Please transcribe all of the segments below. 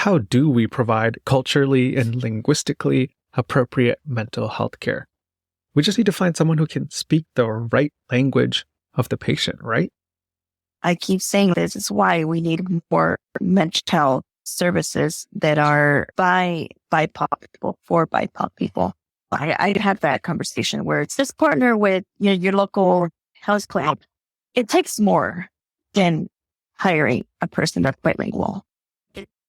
how do we provide culturally and linguistically appropriate mental health care? We just need to find someone who can speak the right language of the patient, right? I keep saying this is why we need more mental health services that are by BIPOC people, for BIPOC people. I had that conversation where it's just partner with your local health plan. It takes more than hiring a person that's bilingual.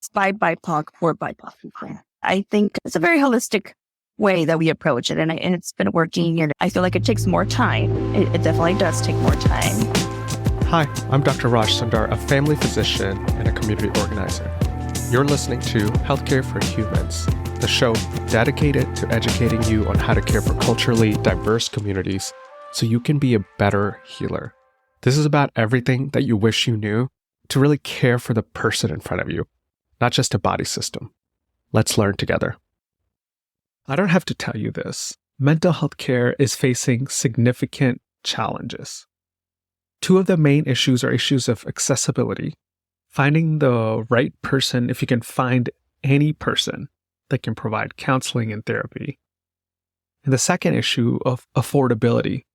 It's by BIPOC for BIPOC people. I think it's a very holistic way that we approach it, and it's been working. And I feel like it takes more time. It definitely does take more time. Hi, I'm Dr. Raj Sundar, a family physician and a community organizer. You're listening to Healthcare for Humans, the show dedicated to educating you on how to care for culturally diverse communities so you can be a better healer. This is about everything that you wish you knew to really care for the person in front of you, not just a body system. Let's learn together. I don't have to tell you this. Mental health care is facing significant challenges. Two of the main issues are issues of accessibility, finding the right person if you can find any person that can provide counseling and therapy. And the second issue of affordability,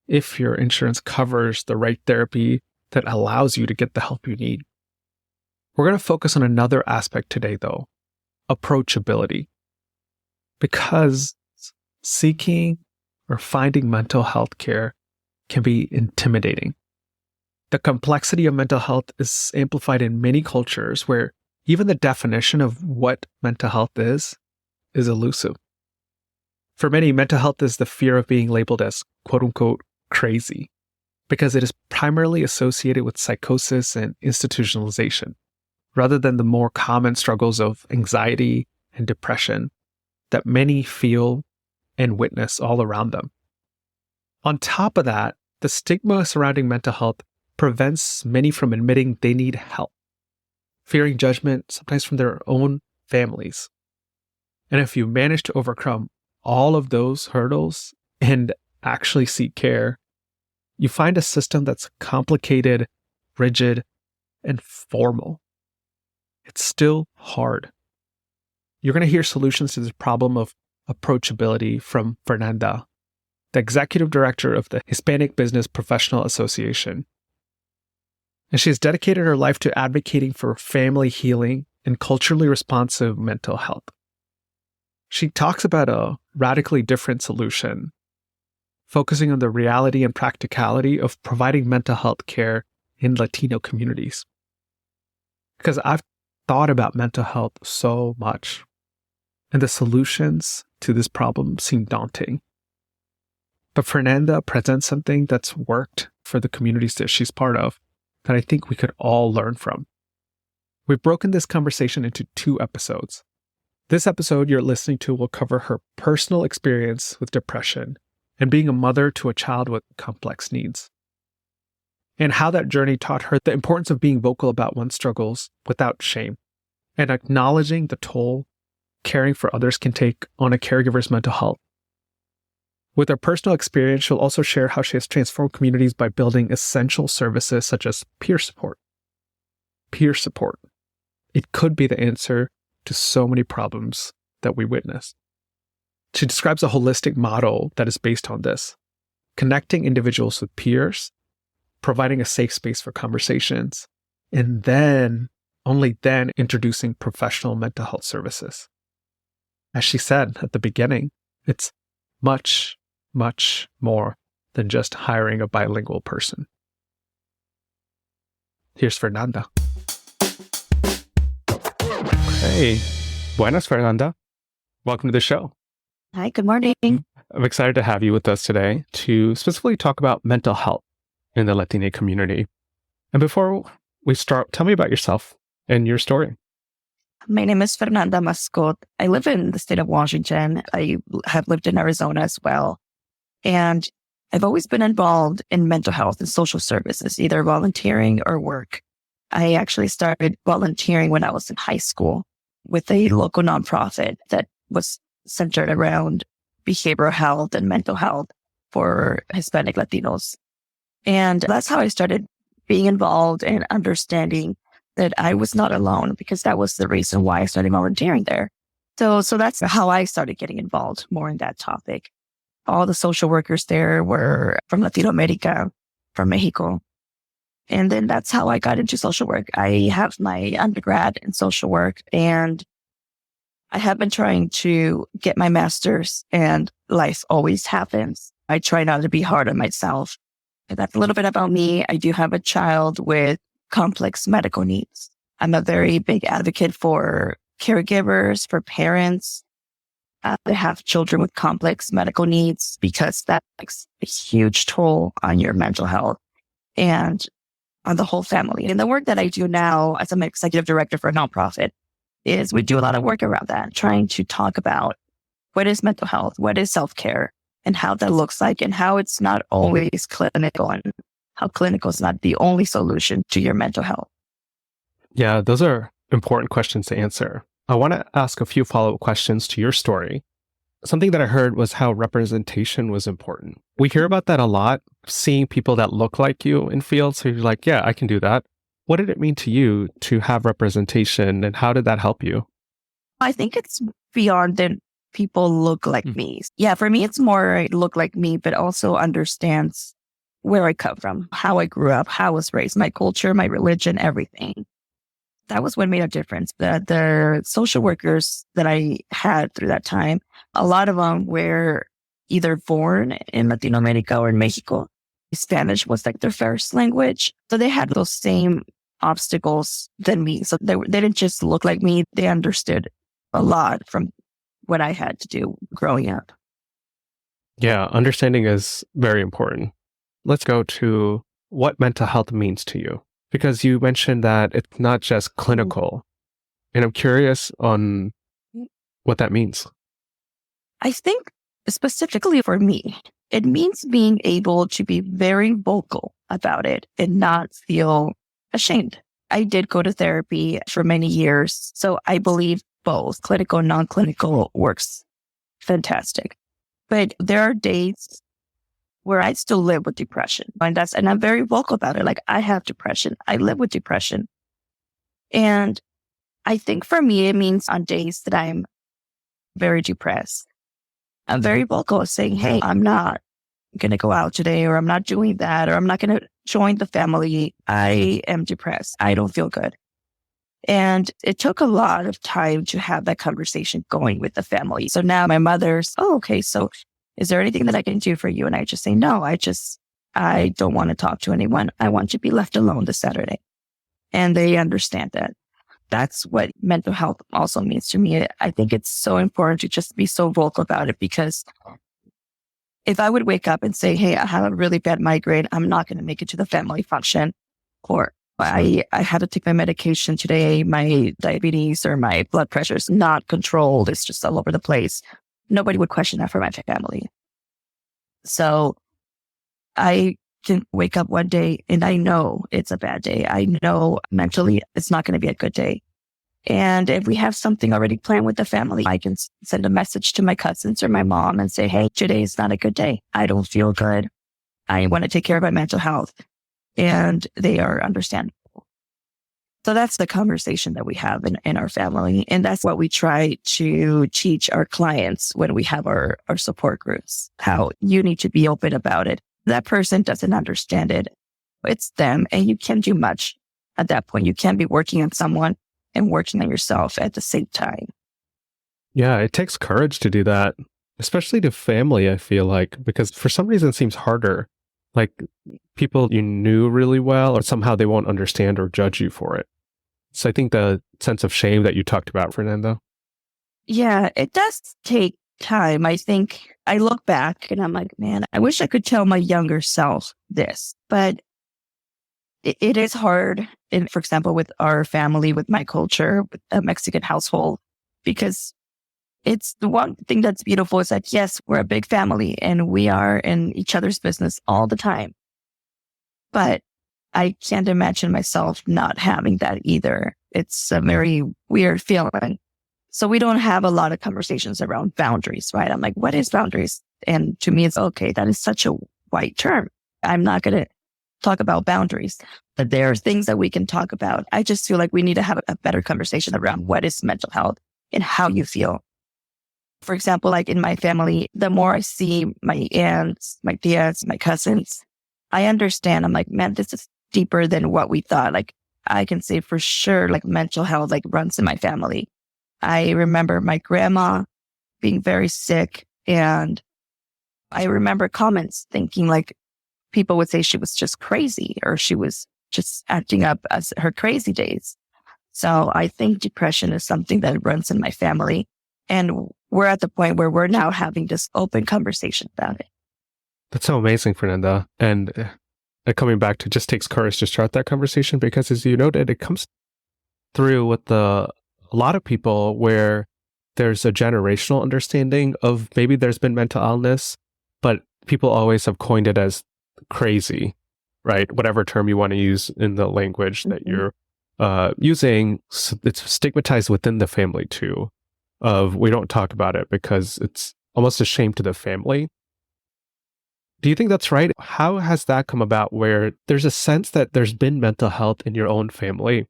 if your insurance covers the right therapy that allows you to get the help you need. We're going to focus on another aspect today, though, approachability. Because seeking or finding mental health care can be intimidating. The complexity of mental health is amplified in many cultures where even the definition of what mental health is elusive. For many, mental health is the fear of being labeled as quote-unquote crazy because it is primarily associated with psychosis and institutionalization, rather than the more common struggles of anxiety and depression that many feel and witness all around them. On top of that, the stigma surrounding mental health prevents many from admitting they need help, fearing judgment, sometimes from their own families. And if you manage to overcome all of those hurdles and actually seek care, you find a system that's complicated, rigid, and formal. It's still hard. You're going to hear solutions to this problem of approachability from Fernanda, the executive director of the Hispanic Business Professional Association. And she has dedicated her life to advocating for family healing and culturally responsive mental health. She talks about a radically different solution, focusing on the reality and practicality of providing mental health care in Latino communities. Because I've thought about mental health so much, and the solutions to this problem seem daunting. But Fernanda presents something that's worked for the communities that she's part of that I think we could all learn from. We've broken this conversation into 2 episodes. This episode you're listening to will cover her personal experience with depression and being a mother to a child with complex needs, and how that journey taught her the importance of being vocal about one's struggles without shame, and acknowledging the toll caring for others can take on a caregiver's mental health. With her personal experience, she'll also share how she has transformed communities by building essential services such as peer support. Peer support. It could be the answer to so many problems that we witness. She describes a holistic model that is based on this, connecting individuals with peers, providing a safe space for conversations, and then, only then, introducing professional mental health services. As she said at the beginning, it's much, much more than just hiring a bilingual person. Here's Fernanda. Hey, buenas, Fernanda. Welcome to the show. Hi, good morning. I'm excited to have you with us today to specifically talk about mental health in the Latino community. And before we start, tell me about yourself and your story. My name is Fernanda Mazcot. I live in the state of Washington. I have lived in Arizona as well. And I've always been involved in mental health and social services, either volunteering or work. I actually started volunteering when I was in high school with a local nonprofit that was centered around behavioral health and mental health for Hispanic Latinos. And that's how I started being involved and understanding that I was not alone, because that was the reason why I started volunteering there. So that's how I started getting involved more in that topic. All the social workers there were from Latino America, from Mexico. And then that's how I got into social work. I have my undergrad in social work, and I have been trying to get my master's, and life always happens. I try not to be hard on myself. And that's a little bit about me. I do have a child with complex medical needs. I'm a very big advocate for caregivers, for parents that have children with complex medical needs, because that takes a huge toll on your mental health and on the whole family. And the work that I do now as an executive director for a nonprofit is we do a lot of work around that, trying to talk about what is mental health, what is self-care, and how that looks like, and how it's not always clinical, and how clinical is not the only solution to your mental health. Yeah, those are important questions to answer. I want to ask a few follow-up questions to your story. Something that I heard was how representation was important. We hear about that a lot, seeing people that look like you in fields. So you're like, yeah, I can do that. What did it mean to you to have representation, and how did that help you? I think it's beyond that people look like me. Yeah, for me, it's more look like me, but also understands where I come from, how I grew up, how I was raised, my culture, my religion, everything. That was what made a difference. The social workers that I had through that time, a lot of them were either born in Latino America or in Mexico. Spanish was like their first language. So they had those same obstacles than me. So they didn't just look like me. They understood a lot from what I had to do growing up. Yeah, understanding is very important. Let's go to what mental health means to you, because you mentioned that it's not just clinical. And I'm curious on what that means. I think specifically for me, it means being able to be very vocal about it and not feel ashamed. I did go to therapy for many years, so I believe both clinical and non-clinical works fantastic. But there are days where I still live with depression, and I'm very vocal about it. Like, I have depression. I live with depression. And I think for me, it means on days that I'm very depressed, I'm very vocal saying, hey, I'm not going to go out today, or I'm not doing that, or I'm not going to join the family. I am depressed. I don't feel good. And it took a lot of time to have that conversation going with the family. So now my mother's, okay, so is there anything that I can do for you? And I just say, no, I don't want to talk to anyone. I want to be left alone this Saturday. And they understand that. That's what mental health also means to me. I think it's so important to just be so vocal about it, because if I would wake up and say, hey, I have a really bad migraine, I'm not going to make it to the family function, or I had to take my medication today, my diabetes or my blood pressure is not controlled, it's just all over the place, nobody would question that for my family. So I can wake up one day and I know it's a bad day. I know mentally it's not going to be a good day. And if we have something already planned with the family, I can send a message to my cousins or my mom and say, hey, today is not a good day. I don't feel good. I want to take care of my mental health. And they are understandable. So that's the conversation that we have in our family. And that's what we try to teach our clients when we have our support groups, how you need to be open about it. That person doesn't understand it. It's them, and you can't do much at that point. You can't be working on someone and working on yourself at the same time. Yeah, it takes courage to do that, especially to family, I feel like, because for some reason it seems harder. Like people you knew really well, or somehow they won't understand or judge you for it. So I think the sense of shame that you talked about, Fernanda. Yeah, it does take time. I think I look back and I'm like, man, I wish I could tell my younger self this, but it is hard. And for example, with our family, with my culture, with a Mexican household, because it's the one thing that's beautiful is that, yes, we're a big family and we are in each other's business all the time. But I can't imagine myself not having that either. It's a very weird feeling. So we don't have a lot of conversations around boundaries, right? I'm like, what is boundaries? And to me, it's okay. That is such a white term. I'm not going to talk about boundaries. that there are things that we can talk about. I just feel like we need to have a better conversation around what is mental health and how you feel. For example, like in my family, the more I see my aunts, my tias, my cousins, I understand. I'm like, man, this is deeper than what we thought. Like I can say for sure, like mental health like runs in my family. I remember my grandma being very sick, and I remember comments thinking like people would say she was just crazy or she was just acting up as her crazy days. So I think depression is something that runs in my family. And we're at the point where we're now having this open conversation about it. That's so amazing, Fernanda. And coming back to just takes courage to start that conversation, because as you noted, it comes through with a lot of people where there's a generational understanding of maybe there's been mental illness, but people always have coined it as crazy, right? Whatever term you want to use in the language that you're using, it's stigmatized within the family too. Of we don't talk about it because it's almost a shame to the family. Do you think that's right? How has that come about where there's a sense that there's been mental health in your own family,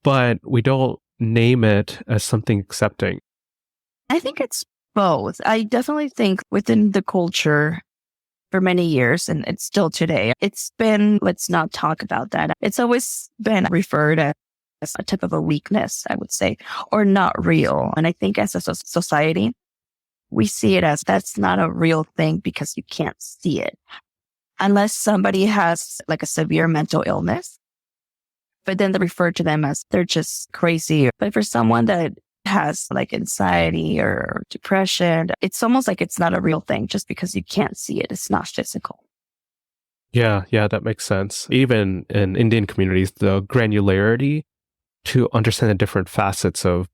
but we don't name it as something accepting? I think it's both. I definitely think within the culture for many years, and it's still today, it's been, let's not talk about that. It's always been referred as a type of a weakness, I would say, or not real. And I think as a society, we see it as that's not a real thing because you can't see it. Unless somebody has like a severe mental illness, but then they refer to them as they're just crazy. But for someone that has like anxiety or depression, it's almost like it's not a real thing just because you can't see it. It's not physical. Yeah, that makes sense. Even in Indian communities, the granularity to understand the different facets of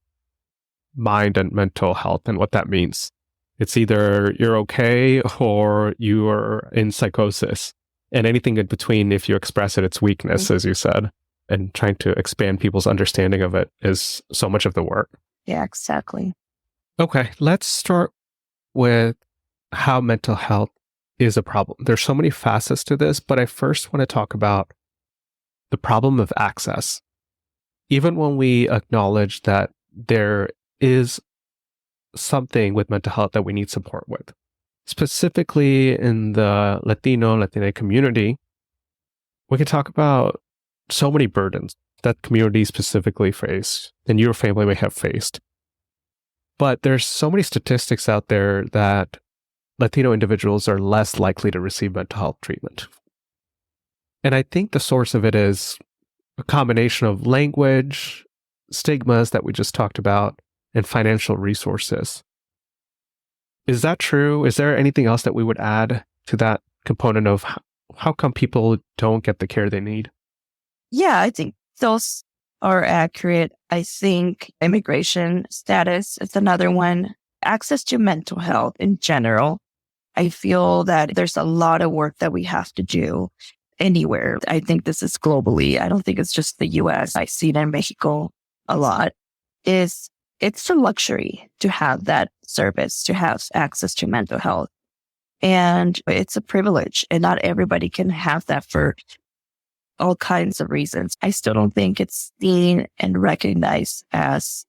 mind and mental health and what that means. It's either you're okay or you are in psychosis, and anything in between, if you express it, it's weakness, as you said. And trying to expand people's understanding of it is so much of the work. Yeah, exactly. Okay, let's start with how mental health is a problem. There's so many facets to this, but I first want to talk about the problem of access. Even when we acknowledge that there is something with mental health that we need support with, specifically in the Latina community, we can talk about so many burdens that communities specifically face and your family may have faced. But there's so many statistics out there that Latino individuals are less likely to receive mental health treatment. And I think the source of it is a combination of language, stigmas that we just talked about, and financial resources. Is that true? Is there anything else that we would add to that component of how come people don't get the care they need? Yeah, I think those are accurate. I think immigration status is another one. Access to mental health in general. I feel that there's a lot of work that we have to do anywhere. I think this is globally. I don't think it's just the US. I see it in Mexico a lot. It's a luxury to have that service, to have access to mental health. And it's a privilege, and not everybody can have that for all kinds of reasons. I still don't think it's seen and recognized as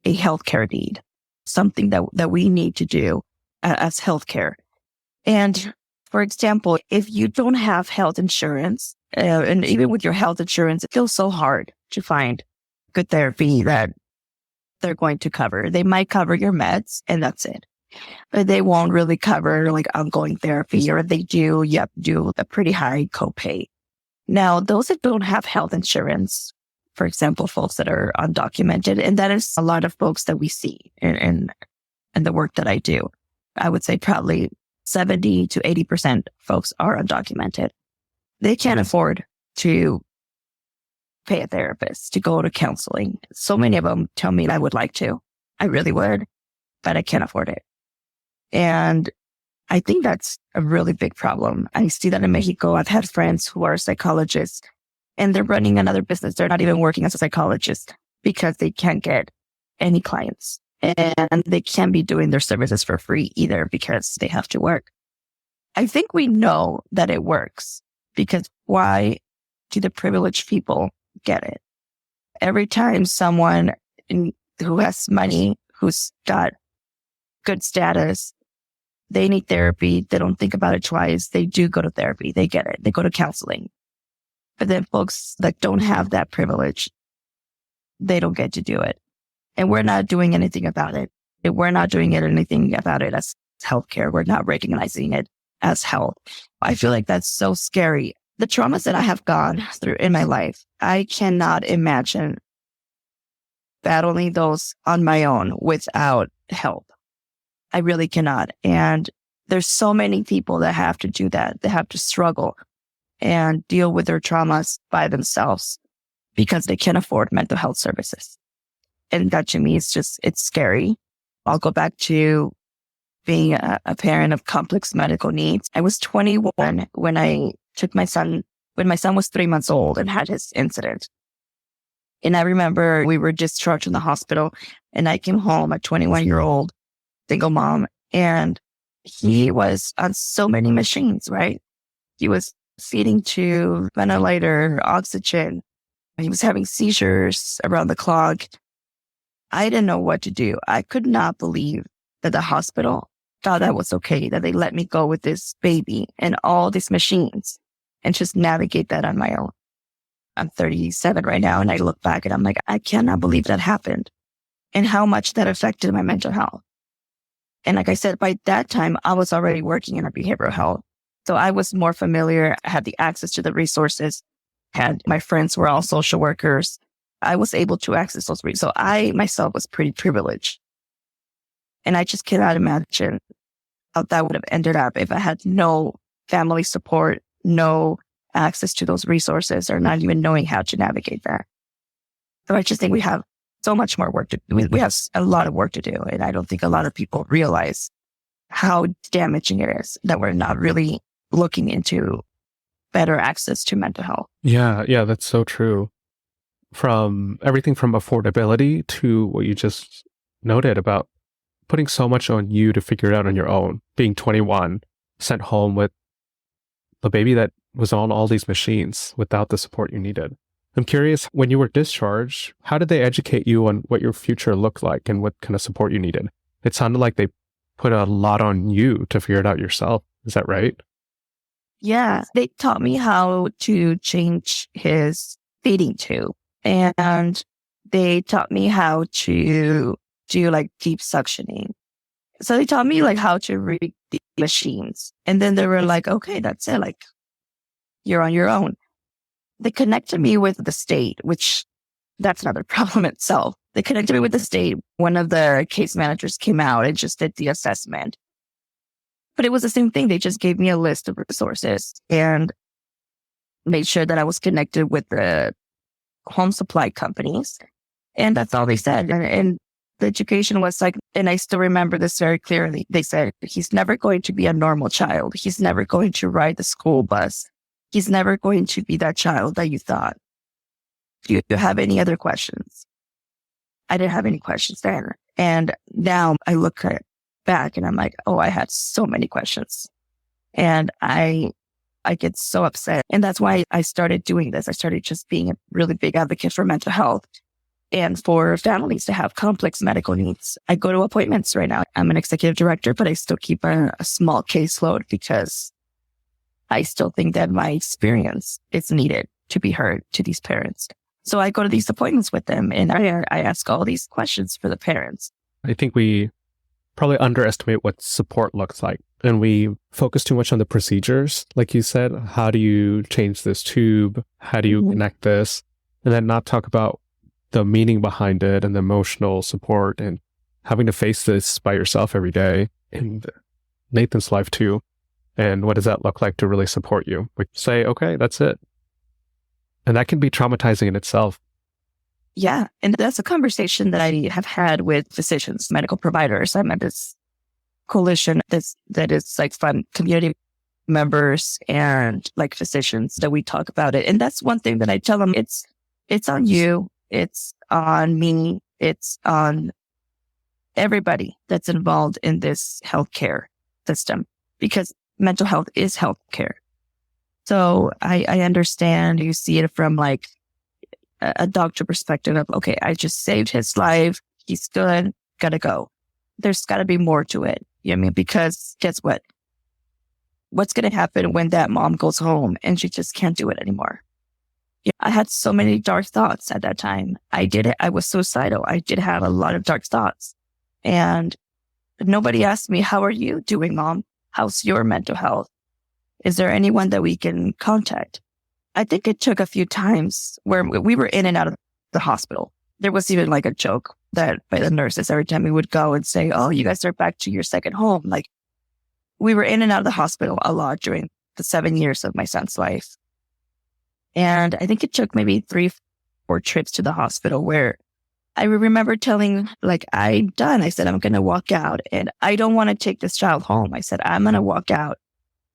a healthcare need, something that we need to do as healthcare. And for example, if you don't have health insurance, and even with your health insurance, it feels so hard to find good therapy that they're going to cover. They might cover your meds and that's it. But they won't really cover like ongoing therapy, or if they do, you have to do a pretty high copay. Now, those that don't have health insurance, for example, folks that are undocumented, and that is a lot of folks that we see in the work that I do. I would say probably 70 to 80% folks are undocumented. They can't afford to pay a therapist, to go to counseling. So many of them tell me I would like to. I really would, but I can't afford it. And I think that's a really big problem. I see that in Mexico. I've had friends who are psychologists and they're running another business. They're not even working as a psychologist because they can't get any clients, and they can't be doing their services for free either because they have to work. I think we know that it works, because why do the privileged people get it? Every time someone who has money, who's got good status, they need therapy, they don't think about it twice. They do go to therapy. They get it. They go to counseling. But then folks that don't have that privilege, they don't get to do it. And we're not doing anything about it. We're not doing anything about it as healthcare. We're not recognizing it as health. I feel like that's so scary. The traumas that I have gone through in my life, I cannot imagine battling those on my own without help. I really cannot. And there's so many people that have to do that. They have to struggle and deal with their traumas by themselves because they can't afford mental health services. And that to me is it's scary. I'll go back to being a parent of complex medical needs. I was 21 when I took my son, when my son was 3 months old and had his incident. And I remember we were discharged from the hospital and I came home, a 21-year-old single mom, and he was on so many machines, right? He was feeding tube, ventilator, oxygen. He was having seizures around the clock. I didn't know what to do. I could not believe that the hospital thought that was okay, that they let me go with this baby and all these machines and just navigate that on my own. I'm 37 right now, and I look back and I'm like, I cannot believe that happened and how much that affected my mental health. And like I said, by that time, I was already working in behavioral health. So I was more familiar. I had the access to the resources. Had my friends were all social workers. I was able to access those resources. So I myself was pretty privileged. And I just cannot imagine how that would have ended up if I had no family support, no access to those resources, or not even knowing how to navigate that. So I just think we have so much more work to do. We have a lot of work to do. And I don't think a lot of people realize how damaging it is that we're not really looking into better access to mental health. Yeah, that's so true. From everything from affordability to what you just noted about putting so much on you to figure it out on your own, being 21, sent home with a baby that was on all these machines without the support you needed. I'm curious, when you were discharged, how did they educate you on what your future looked like and what kind of support you needed? It sounded like they put a lot on you to figure it out yourself. Is that right? Yeah, they taught me how to change his feeding tube, and they taught me how to do like deep suctioning. So they taught me like how to read the machines. And then they were like, okay, that's it. Like, you're on your own. They connected me with the state, which that's another problem itself. They connected me with the state. One of the case managers came out and just did the assessment. But it was the same thing. They just gave me a list of resources and made sure that I was connected with the home supply companies. And that's all they said. And the education was like, and I still remember this very clearly. They said, he's never going to be a normal child. He's never going to ride the school bus. He's never going to be that child that you thought. Do you have any other questions? I didn't have any questions then. And now I look back and I'm like, oh, I had so many questions. And I get so upset. And that's why I started doing this. I started just being a really big advocate for mental health and for families to have complex medical needs. I go to appointments right now. I'm an executive director, but I still keep a small caseload because I still think that my experience is needed to be heard to these parents. So I go to these appointments with them and I ask all these questions for the parents. I think we probably underestimate what support looks like. And we focus too much on the procedures. Like you said, how do you change this tube? How do you connect this? And then not talk about the meaning behind it and the emotional support and having to face this by yourself every day in Nathan's life too. And what does that look like to really support you? We say, okay, that's it. And that can be traumatizing in itself. Yeah. And that's a conversation that I have had with physicians, medical providers. I'm at this coalition that is like from community members and like physicians that we talk about it. And that's one thing that I tell them. It's on you. It's on me. It's on everybody that's involved in this healthcare system because mental health is healthcare. So I understand you see it from like a doctor perspective of, okay, I just saved his life. He's good. Gotta go. There's gotta be more to it. You know what I mean? Because guess what? What's going to happen when that mom goes home and she just can't do it anymore? Yeah, I had so many dark thoughts at that time. I was suicidal. I did have a lot of dark thoughts. And nobody asked me, how are you doing, mom? How's your mental health? Is there anyone that we can contact? I think it took a few times where we were in and out of the hospital. There was even like a joke that by the nurses every time we would go and say, oh, you guys are back to your second home. Like, we were in and out of the hospital a lot during the 7 years of my son's life. And I think it took maybe 3-4 trips to the hospital where I remember telling, like, I'm done. I said, I'm going to walk out and I don't want to take this child home. I said, I'm going to walk out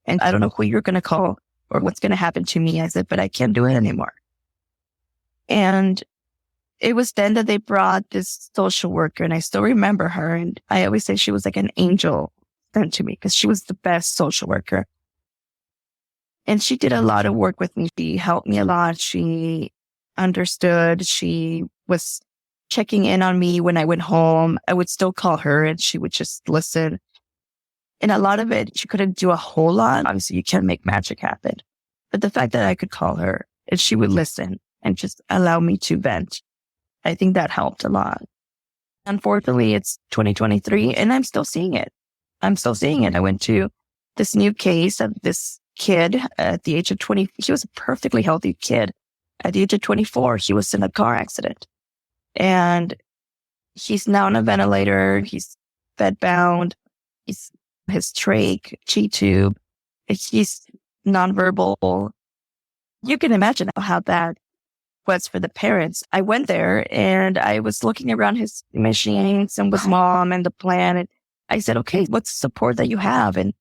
and I don't know who you're going to call or what's going to happen to me. I said, but I can't do it anymore. And it was then that they brought this social worker, and I still remember her. And I always say she was like an angel to me because she was the best social worker. And she did a lot of work with me. She helped me a lot. She understood. She was checking in on me when I went home. I would still call her and she would just listen. And a lot of it, she couldn't do a whole lot. Obviously, you can't make magic happen. But the fact that I could call her and she would listen and just allow me to vent, I think that helped a lot. Unfortunately, it's 2023 and I'm still seeing it. I went to this new case of this kid at the age of 20. He was a perfectly healthy kid. At the age of 24, he was in a car accident. And he's now on a ventilator. He's bed bound. He's his trach, G-tube. He's nonverbal. You can imagine how bad was for the parents. I went there and I was looking around his machines and with mom and the plan. And I said, okay, what's the support that you have? And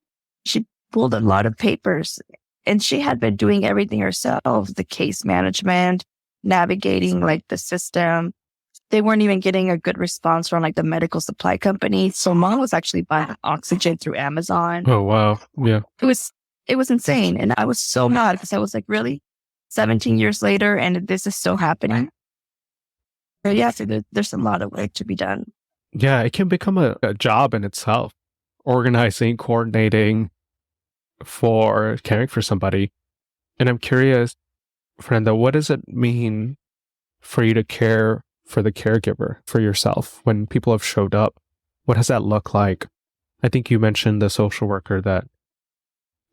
she pulled a lot of papers and she had been doing everything herself, the case management, navigating like the system. They weren't even getting a good response from like the medical supply company. So mom was actually buying oxygen through Amazon. Oh, wow. Yeah. It was insane. And I was so mad because I was like, really? 17 years later and this is still happening? But yeah, so there's a lot of work to be done. Yeah, it can become a job in itself, organizing, coordinating for caring for somebody. And I'm curious, Fernanda, what does it mean for you to care for the caregiver, for yourself, when people have showed up? What does that look like? I think you mentioned the social worker that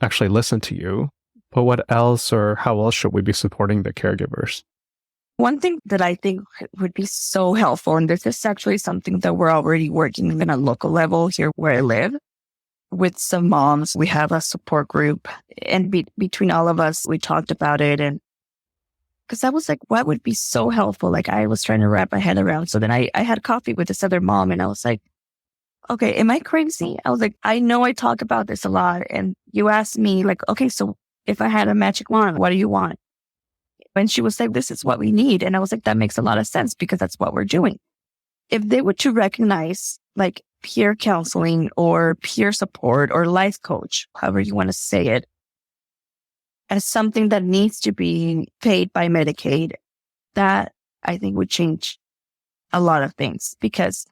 actually listened to you, but what else or how else should we be supporting the caregivers? One thing that I think would be so helpful, and this is actually something that we're already working on a local level here where I live, with some moms. We have a support group and between all of us, we talked about it. And because I was like, what would be so helpful? Like I was trying to wrap my head around. So then I had coffee with this other mom and I was like, okay, am I crazy? I was like, I know I talk about this a lot. And you asked me like, okay, so if I had a magic wand, what do you want? And she was like, this is what we need. And I was like, that makes a lot of sense because that's what we're doing. If they were to recognize like peer counseling or peer support or life coach, however you want to say it, as something that needs to be paid by Medicaid, that I think would change a lot of things. Because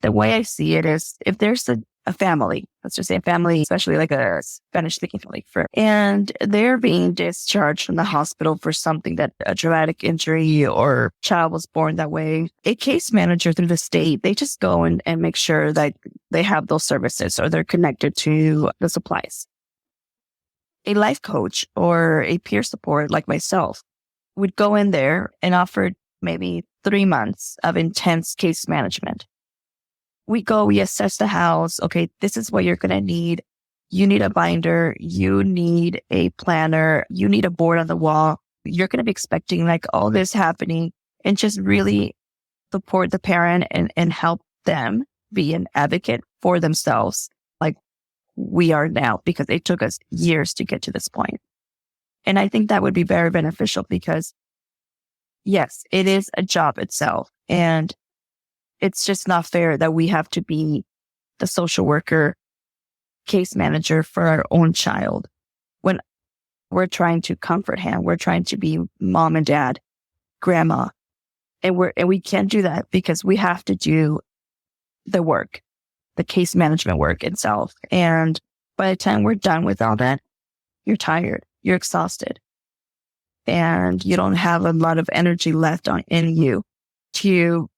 the way I see it is if there's a family, let's just say a family, especially like a Spanish-speaking family, and they're being discharged from the hospital for something that a traumatic injury or child was born that way, a case manager through the state, they just go and make sure that they have those services or they're connected to the supplies. A life coach or a peer support like myself would go in there and offer maybe 3 months of intense case management. We assess the house. Okay, this is what you're going to need. You need a binder. You need a planner. You need a board on the wall. You're going to be expecting like all this happening and just really support the parent and help them be an advocate for themselves like we are now, because it took us years to get to this point. And I think that would be very beneficial because yes, it is a job itself. And it's just not fair that we have to be the social worker, case manager for our own child when we're trying to comfort him. We're trying to be mom and dad, grandma. And we can't do that because we have to do the work, the case management work itself. And by the time we're done with all that, you're tired, you're exhausted, and you don't have a lot of energy left in you to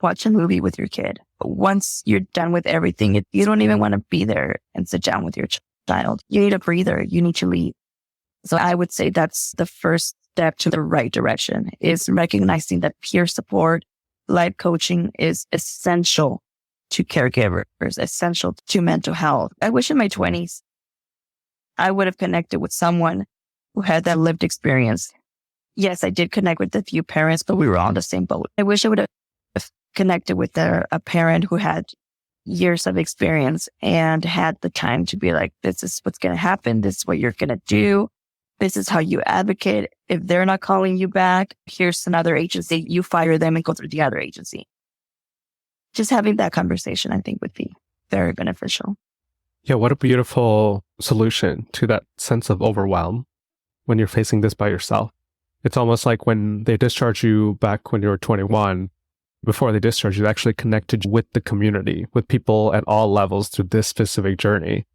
watch a movie with your kid. Once you're done with everything, you don't even want to be there and sit down with your child. You need a breather. You need to leave. So I would say that's the first step to the right direction, is recognizing that peer support, life coaching is essential to caregivers, essential to mental health. I wish in my 20s, I would have connected with someone who had that lived experience. Yes, I did connect with a few parents, but we were all in the same boat. I wish I would have connected with a parent who had years of experience and had the time to be like, this is what's going to happen. This is what you're going to do. This is how you advocate. If they're not calling you back, here's another agency. You fire them and go through the other agency. Just having that conversation, I think, would be very beneficial. Yeah, what a beautiful solution to that sense of overwhelm when you're facing this by yourself. It's almost like when they discharge you back when you were 21, before they discharge you, they actually connected with the community, with people at all levels through this specific journey.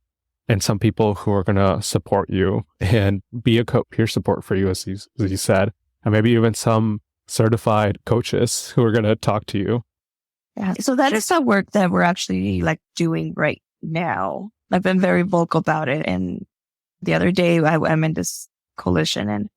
And some people who are going to support you and be a peer support for you, as you said, and maybe even some certified coaches who are going to talk to you. Yeah. So that is the work that we're actually doing right now. I've been very vocal about it. And the other day I'm in this coalition, and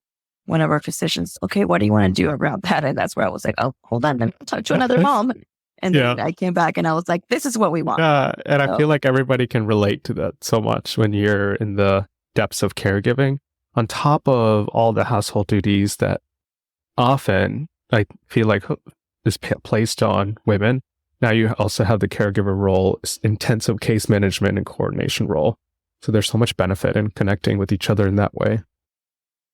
one of our physicians, okay, what do you want to do around that? And that's where I was like, oh, hold on, let me talk to another mom. And then I came back and I was like, this is what we want. Yeah, and I feel like everybody can relate to that so much when you're in the depths of caregiving. On top of all the household duties that often I feel like is placed on women, now you also have the caregiver role, intensive case management and coordination role. So there's so much benefit in connecting with each other in that way.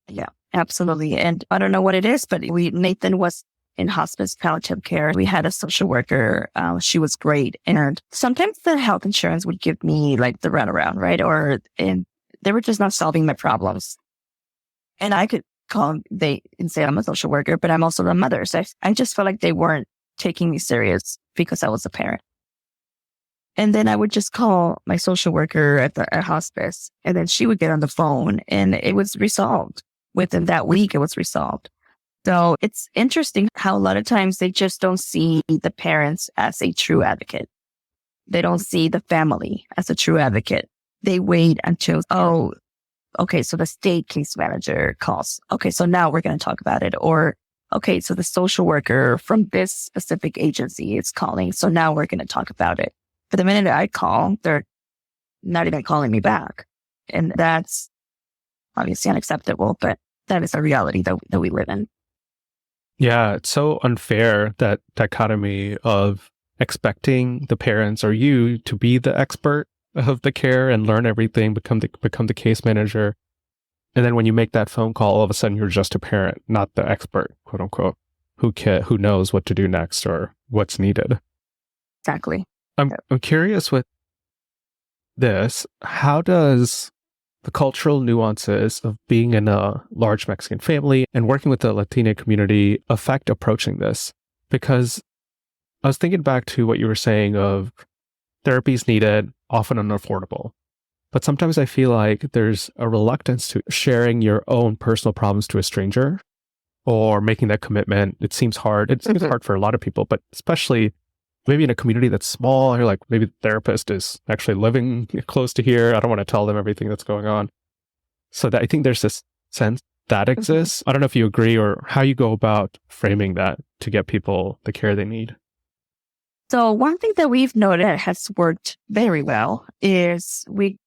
Yeah, absolutely. And I don't know what it is, but Nathan was in hospice palliative care. We had a social worker. She was great. And sometimes the health insurance would give me the runaround, right? And they were just not solving my problems. And I could call and say I'm a social worker, but I'm also a mother. So I just felt like they weren't taking me serious because I was a parent. And then I would just call my social worker at hospice, and then she would get on the phone and it was resolved. Within that week, it was resolved. So it's interesting how a lot of times they just don't see the parents as a true advocate. They don't see the family as a true advocate. They wait until, oh, okay, so the state case manager calls. Okay, so now we're going to talk about it. Or, okay, so the social worker from this specific agency is calling. So now we're going to talk about it. But the minute I call, they're not even calling me back. And that's obviously unacceptable, but that is a reality that we live in. Yeah, it's so unfair, that dichotomy of expecting the parents or you to be the expert of the care and learn everything, become the case manager. And then when you make that phone call, all of a sudden you're just a parent, not the expert, quote unquote, who knows what to do next or what's needed. Exactly. I'm curious with this, how does the cultural nuances of being in a large Mexican family and working with the Latino community affect approaching this? Because I was thinking back to what you were saying of therapies needed, often unaffordable. But sometimes I feel like there's a reluctance to sharing your own personal problems to a stranger or making that commitment. It seems hard. It seems hard for a lot of people, but especially maybe in a community that's small, or maybe the therapist is actually living close to here. I don't want to tell them everything that's going on. So that I think there's this sense that exists. I don't know if you agree or how you go about framing that to get people the care they need. So one thing that we've noted has worked very well is we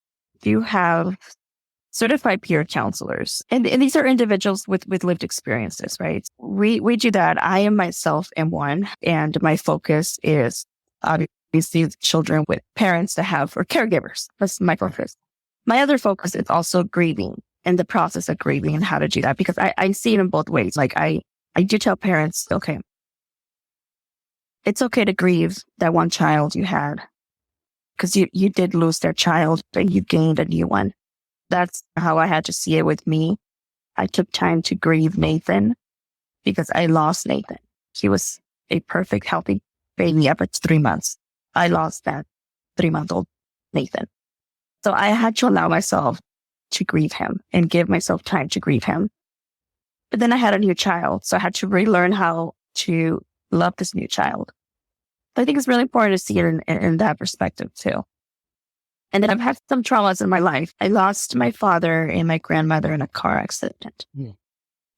do have certified peer counselors. And these are individuals with lived experiences, right? We do that. I am myself am one, and my focus is obviously children with parents that have, or caregivers. That's my focus. My other focus is also grieving and the process of grieving and how to do that, because I see it in both ways. I do tell parents, okay, it's okay to grieve that one child you had because you did lose their child and you gained a new one. That's how I had to see it with me. I took time to grieve Nathan because I lost Nathan. He was a perfect, healthy baby up at 3 months. I lost that 3-month-old Nathan. So I had to allow myself to grieve him and give myself time to grieve him. But then I had a new child. So I had to relearn how to love this new child. So I think it's really important to see it in that perspective too. And then I've had some traumas in my life. I lost my father and my grandmother in a car accident.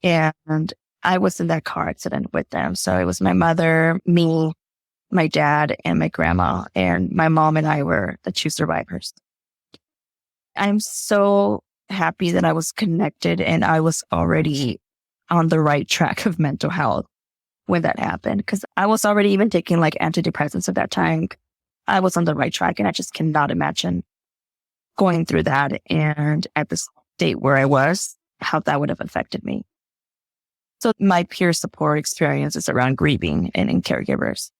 And I was in that car accident with them. So it was my mother, me, my dad, and my grandma. And my mom and I were the 2 survivors. I'm so happy that I was connected and I was already on the right track of mental health when that happened. Because I was already even taking like antidepressants at that time. I was on the right track and I just cannot imagine going through that and at the state where I was, how that would have affected me. So my peer support experience is around grieving and in caregivers.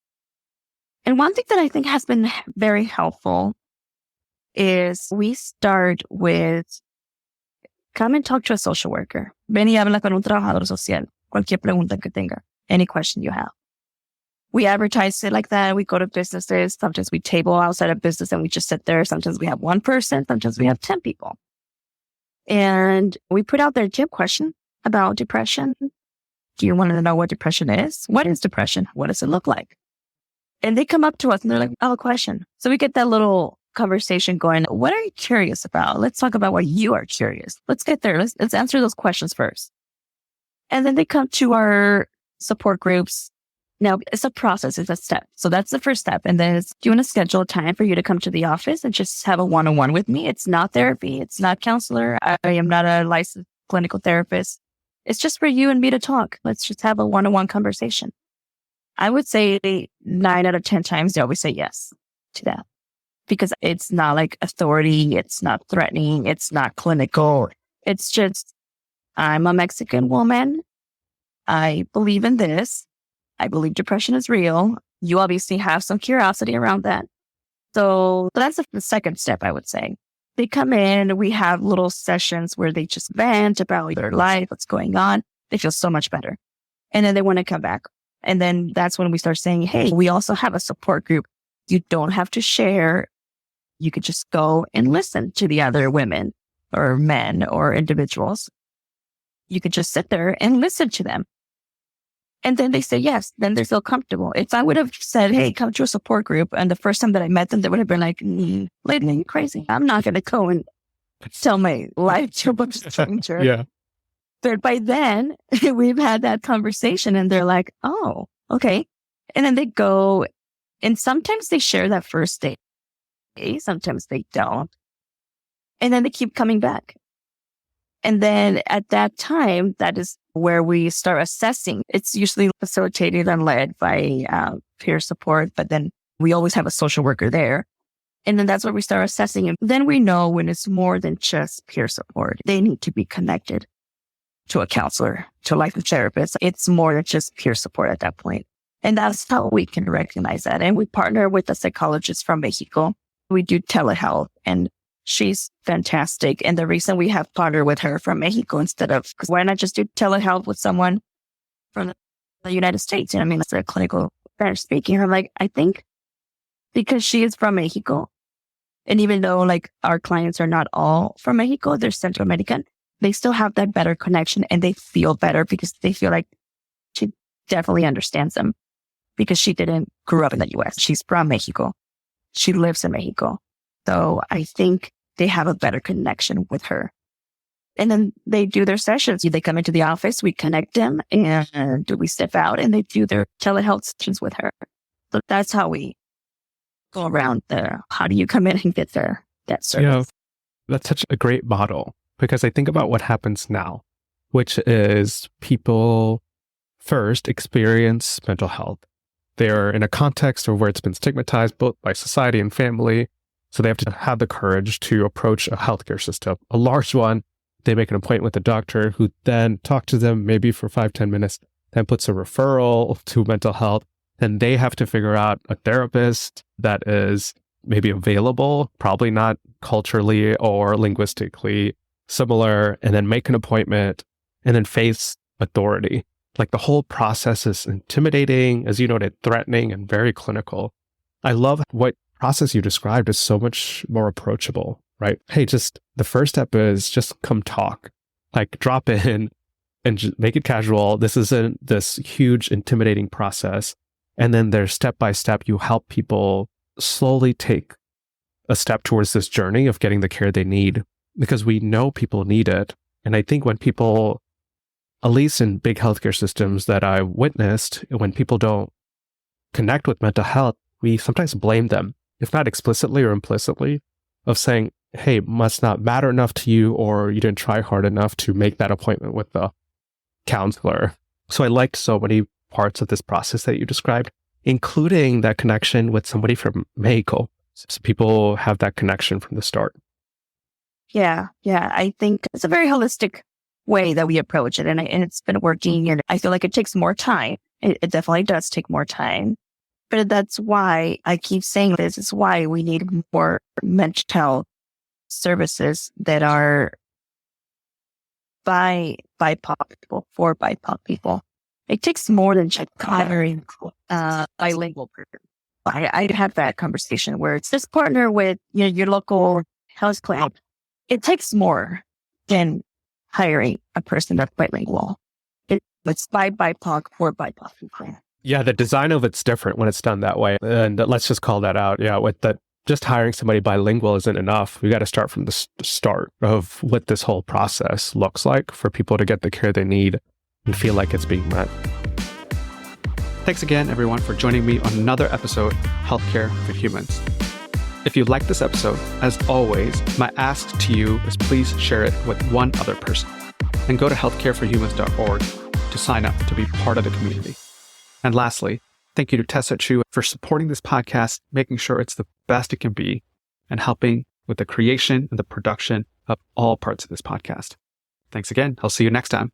And one thing that I think has been very helpful is we start with come and talk to a social worker. Ven y habla con un trabajador social. Cualquier pregunta que tenga. Any question you have. We advertise it like that. We go to businesses. Sometimes we table outside a business and we just sit there. Sometimes we have 1 person. Sometimes we have 10 people. And we put out there a question about depression. Do you want to know what depression is? What is depression? What does it look like? And they come up to us and they're like, oh, a question. So we get that little conversation going. What are you curious about? Let's talk about what you are curious. Let's get there. Let's answer those questions first. And then they come to our support groups. Now, it's a process. It's a step. So that's the first step. And then do you want to schedule a time for you to come to the office and just have a one-on-one with me? It's not therapy. It's not counselor. I am not a licensed clinical therapist. It's just for you and me to talk. Let's just have a one-on-one conversation. I would say 9 out of 10 times they always say yes to that because it's not like authority. It's not threatening. It's not clinical. It's just, I'm a Mexican woman. I believe in this. I believe depression is real. You obviously have some curiosity around that. So that's the second step, I would say. They come in, we have little sessions where they just vent about their life, what's going on. They feel so much better. And then they want to come back. And then that's when we start saying, hey, we also have a support group. You don't have to share. You could just go and listen to the other women or men or individuals. You could just sit there and listen to them. And then they say yes. Then they feel comfortable. If I would have said, hey, come to a support group, and the first time that I met them, they would have been like, lady, you crazy. I'm not going to go and tell my life to a stranger. Yeah. But by then, we've had that conversation and they're like, oh, okay. And then they go, and sometimes they share that first day. Sometimes they don't. And then they keep coming back. And then at that time, that is where we start assessing. It's usually facilitated and led by peer support, but then we always have a social worker there. And then that's where we start assessing. And then we know when it's more than just peer support. They need to be connected to a counselor, to a licensed therapist. It's more than just peer support at that point. And that's how we can recognize that. And we partner with a psychologist from Mexico. We do telehealth, and she's fantastic. And the reason we have partnered with her from Mexico instead of, because why not just do telehealth with someone from the United States? And I mean, it's a clinical Spanish speaking. I'm like, I think because she is from Mexico, and even though like our clients are not all from Mexico, they're Central American, they still have that better connection and they feel better because they feel like she definitely understands them because she didn't grow up in the US. She's from Mexico. She lives in Mexico. So I think they have a better connection with her. And then they do their sessions. They come into the office, we connect them, and we step out and they do their telehealth sessions with her. So that's how we go around how do you come in and get that service? Yeah, that's such a great model because I think about what happens now, which is people first experience mental health. They're in a context where it's been stigmatized both by society and family. So they have to have the courage to approach a healthcare system, a large one. They make an appointment with a doctor who then talks to them maybe for 5-10 minutes, then puts a referral to mental health. Then they have to figure out a therapist that is maybe available, probably not culturally or linguistically similar, and then make an appointment. and then face authority. Like the whole process is intimidating, as you noted, threatening, and very clinical. I love what process you described is so much more approachable, right? Hey, just the first step is just come talk, like drop in and just make it casual. This isn't this huge intimidating process. And then there's step by step, you help people slowly take a step towards this journey of getting the care they need, because we know people need it. And I think when people, at least in big healthcare systems that I witnessed, when people don't connect with mental health, we sometimes blame them, if not explicitly or implicitly, of saying, hey, it must not matter enough to you, or you didn't try hard enough to make that appointment with the counselor. So I liked so many parts of this process that you described, including that connection with somebody from Mexico. So people have that connection from the start. Yeah. I think it's a very holistic way that we approach it. And it's been working. And I feel like it takes more time. It definitely does take more time. But that's why I keep saying this is why we need more mental health services that are by BIPOC people, for BIPOC people. It takes more than just hiring bilingual person. I'd have that conversation where it's just partner with your local health club. It takes more than hiring a person that's bilingual. It's by BIPOC, for BIPOC people. Yeah, the design of it's different when it's done that way. And let's just call that out. Yeah, with that, just hiring somebody bilingual isn't enough. We got to start from the start of what this whole process looks like for people to get the care they need and feel like it's being met. Thanks again, everyone, for joining me on another episode of Healthcare for Humans. If you like this episode, as always, my ask to you is please share it with one other person. And go to healthcareforhumans.org to sign up to be part of the community. And lastly, thank you to Tessa Chu for supporting this podcast, making sure it's the best it can be, and helping with the creation and the production of all parts of this podcast. Thanks again. I'll see you next time.